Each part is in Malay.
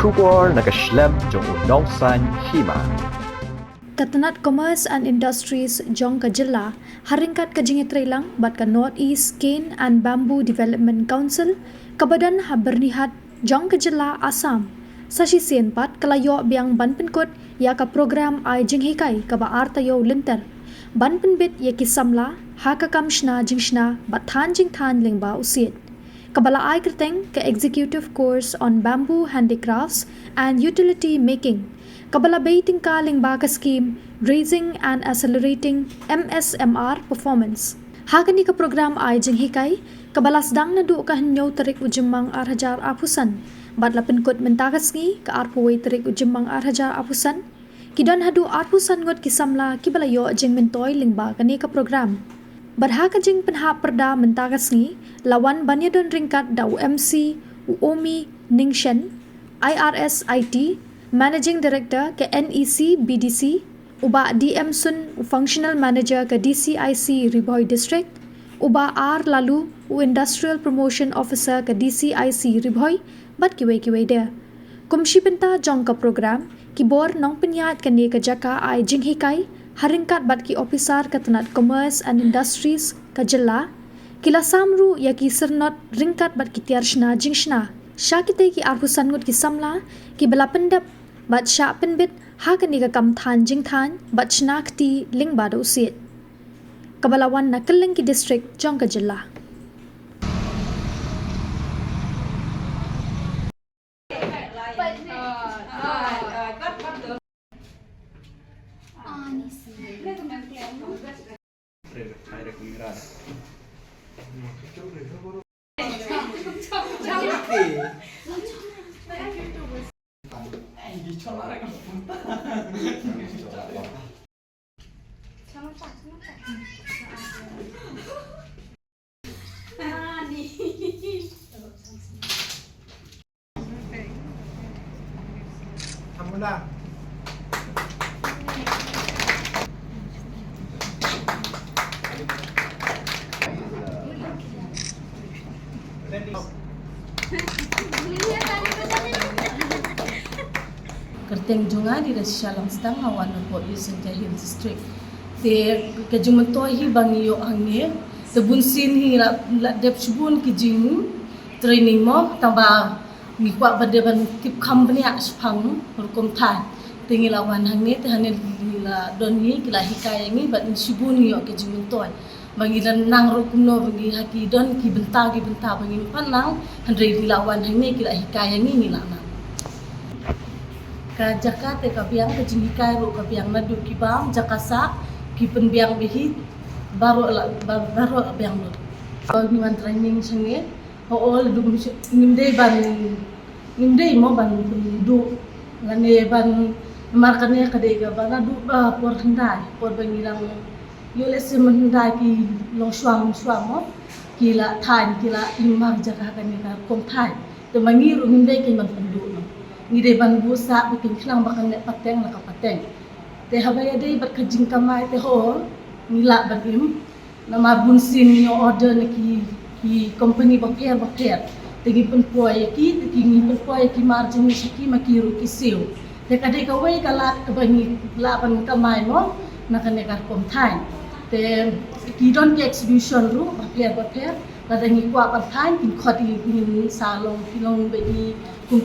Shubor nakaslem jong unongsan hima. Katanat Commerce and Industries Jong Kajilla haringkat kajingitrilang bat ka Northeast Cane and Bamboo Development Council kabadan ha bernihat Jong Kajilla Assam sa sisienpat kalayo biang banpenkot ya ka program ay jinghikai ka baar tayo linter banpenbit ya kisamla ha ka kamshna jingshna bathan jingthan lingba usit kabala ay kerteng ka executive course on bamboo handicrafts and utility making kabala baiting kaling baka scheme raising and accelerating MSMR performance. Hagani ka program ay jinghikai kabalasdang na du ka hanyaw tarik ujimang arhajar apusan bat lapin kot mentakas ngi ka arpuway tarik ujimang arhajar apusan kidan hadu apusan ngot kisamla kibalayo jing mentoy lingba kani ka program. Barha ka jing penha perda mentakas ngi lawan banyadon ringkat da UMC Uomi Ningshen IRS IT Managing Director ke NEC BDC, uba DM Sun Functional Manager ke DCIC Riboy District, uba R Lalu Industrial Promotion Officer ke DCIC Riboy, bat kiway dia. Kumshi benta jong ka program, kibor nong penyat kani ke jaka ay jinghikai, haringkat bat ki officer ke Tanat Commerce and Industries ke Jilla, kila samru ya ki sernot ringkat bat ki tiar shna jingshna. Syakite ki arhusan ngut ki samla, ki bela pendap bat syak penbit hakani ka kamthan jingthan bat shnakti ling bada usit kabalawan na keling ki district jong ka jilla Hamula. Kerteng junga di Shalam Stang hawan po Eastern Hill District. Te kejumentoy hi bangiyo hangne te bunsin hi la dep subun ki jing training mo tamba mi kwa badeban tip company aspang rukum thai tingi lawan hangne te hanel la doni kila hikaya ngi bat subun yo kejumentoy bangi dan nang rukum no bangi haki don ki benta bangi panang handre di lawan hangne kila hikaya ngi ni lana ka Jakarta ka biang ka jinghikai ro ka biang nadu ki bam jakasa ki penbiang bihi baru biang no ni wan training sange ho ol du nimde mo ban du ngane ban markane ka de ga bana du por handai por bangilang yole se mandai ki long swam mo kila than kila imag jaka kan ni ka kom thai te mangi ro nimde ki man pendu no ni de ban busa bikin klang bakang ne pateng la ka pateng te habaya de bat kajing kamai te ho nila bagim nama bunsin yo order ne ki company bakher tegi penpoy ki ngi penpoy ki margin ni ki makiru ki siu te kade ka wei kala ka bani la ban kamai mo na kane ka kom thai te ki don ki exhibition ru bakher kada ngi kwa ban thai ki khoti ni salong kilong be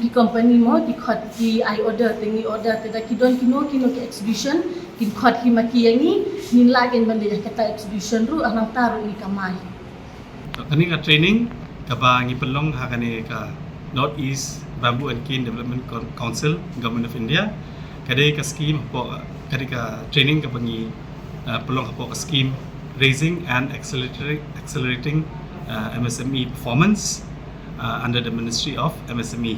ki company mo ki khot ki I order tengi order te da ki don ki no ki exhibition ki khot ki maki yangi nin lagen bande kata exhibition ru anang taru ni kamai kani ka training ka ba ngi pelong ha kani ka Northeast Bamboo and Cane Development Council Government of India kade ka scheme po kade ka training ka bangi pelong po ka scheme raising and accelerating MSME performance under the Ministry of MSME.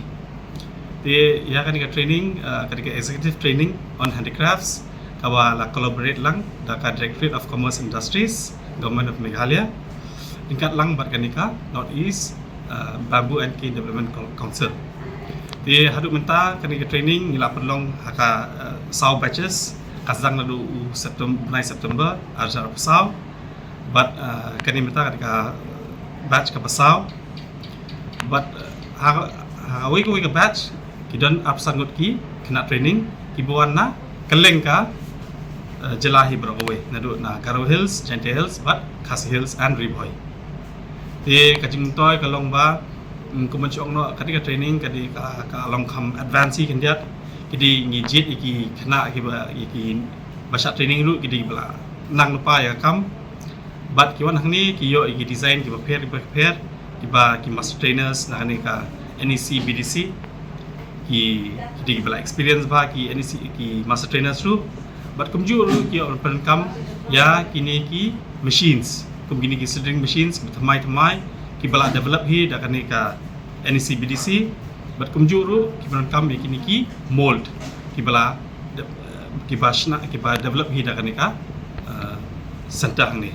They ya kan training ketika executive training on handicrafts kawa la collaborate lang da ka Directorate of Commerce Industries Government of Meghalaya tingkat lang bat kanika Northeast Bamboo and Cane Development Council. They hadu menta kenika training nila perlong haka saw batches kasdang lalu September arjar saw but kani menta ketika batch ka pasaw but ha we go batch Kidon apsangut ki kena training ki buan na keleng ka jelahi berowe nadu na Garo Hills, Gentle Hills, but Khasi Hills and Riboy. Di kajing toy kalong ba kumanciong no ketika training kadi ka along kam advance kan dia kidi ngijit iki kena iki bahasa training dulu kidi bela nang lupa ya kam but kiwan hangni kiyo iki design ki prepare ki master trainers na kani ka NEC BDC ki bela experience ba ki NEC ki master trainers dulu but kumju dulu ki open kam ya kini ki machines kini ki soldering machines thamai ki bala develop hi da kani ka NEC BDC but kumju ru ki baran kam kini ki mold ki bala ki develop hi da kani ka sentah ni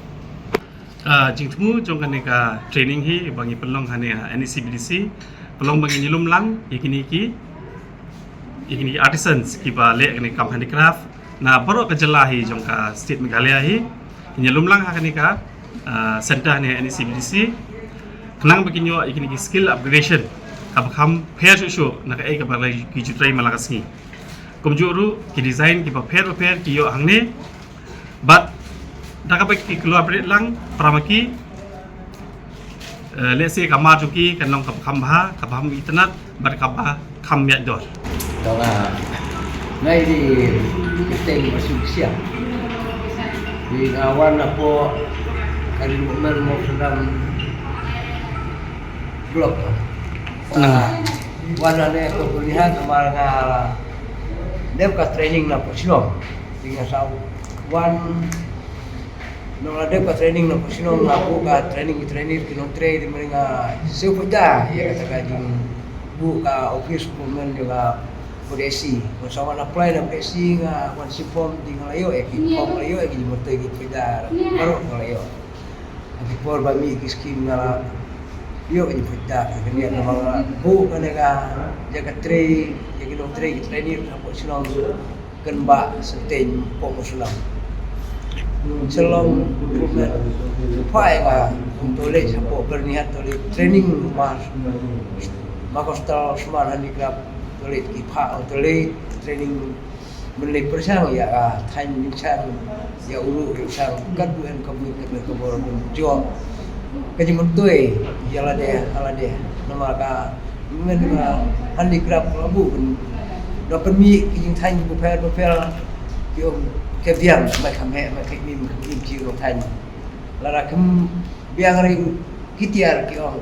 jingtmu jong kani ka training hi bangi pelong hane NEC BDC pelong bangi nyilum lang kini ki artisans ki ba le kani kam handicraft na baru ka jelahi jong ka state Meghalaya hi nyilum lang kani ka center ni NEC BDC kenang begini ikini skill upgradation kabam pair show nak ai ka balai ki jutrai malakasi komjuru ki design ki pair ki yo hangne but dakap ki collaborate lang pramaki let's say kamar juki kanong kabam internet bar kabah kam ya dor Tengah ngay di keteng masuk siang di awan apa kali mau sedang blok warna ni aku lihat kemarin dia buka training na Pusinong dengan sau nong dia buka training na Pusinong aku buka training kinong trade di mereka sepuja ya kata kajing buka office pumen juga PDC sama apply na PDC nga wan si form di ngalayo form ngalayo di motor di pidar baru ngalayo di por bami ki scheme ngala yo ni pidar kini nama bu kanega jaga tray jaga no tray trainer apa silong kenba seten pomusulang selong pai ka tole sapo berniat tole training mas makostal smart handicraft tole ki pha tole training menlek persang ya than sang ya ulu sang kaduen kabui kabor jo kajimuntoi ala dia nama ka men handicraft labu do permi kijing than bu pel yo kebiang mai khamhe mai khimim chi ro than lara kem biang ri kitiar ki ong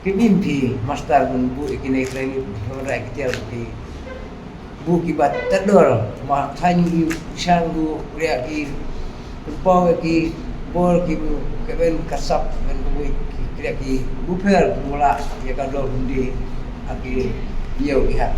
kimim pi master bun bu ikine training ora kitiar ki bu ki bat tador ma than yu sang bu ria ki po ki bor ki keben kasap men bu ki ria ki bu per mula ya ka do bundi aki yo ki ha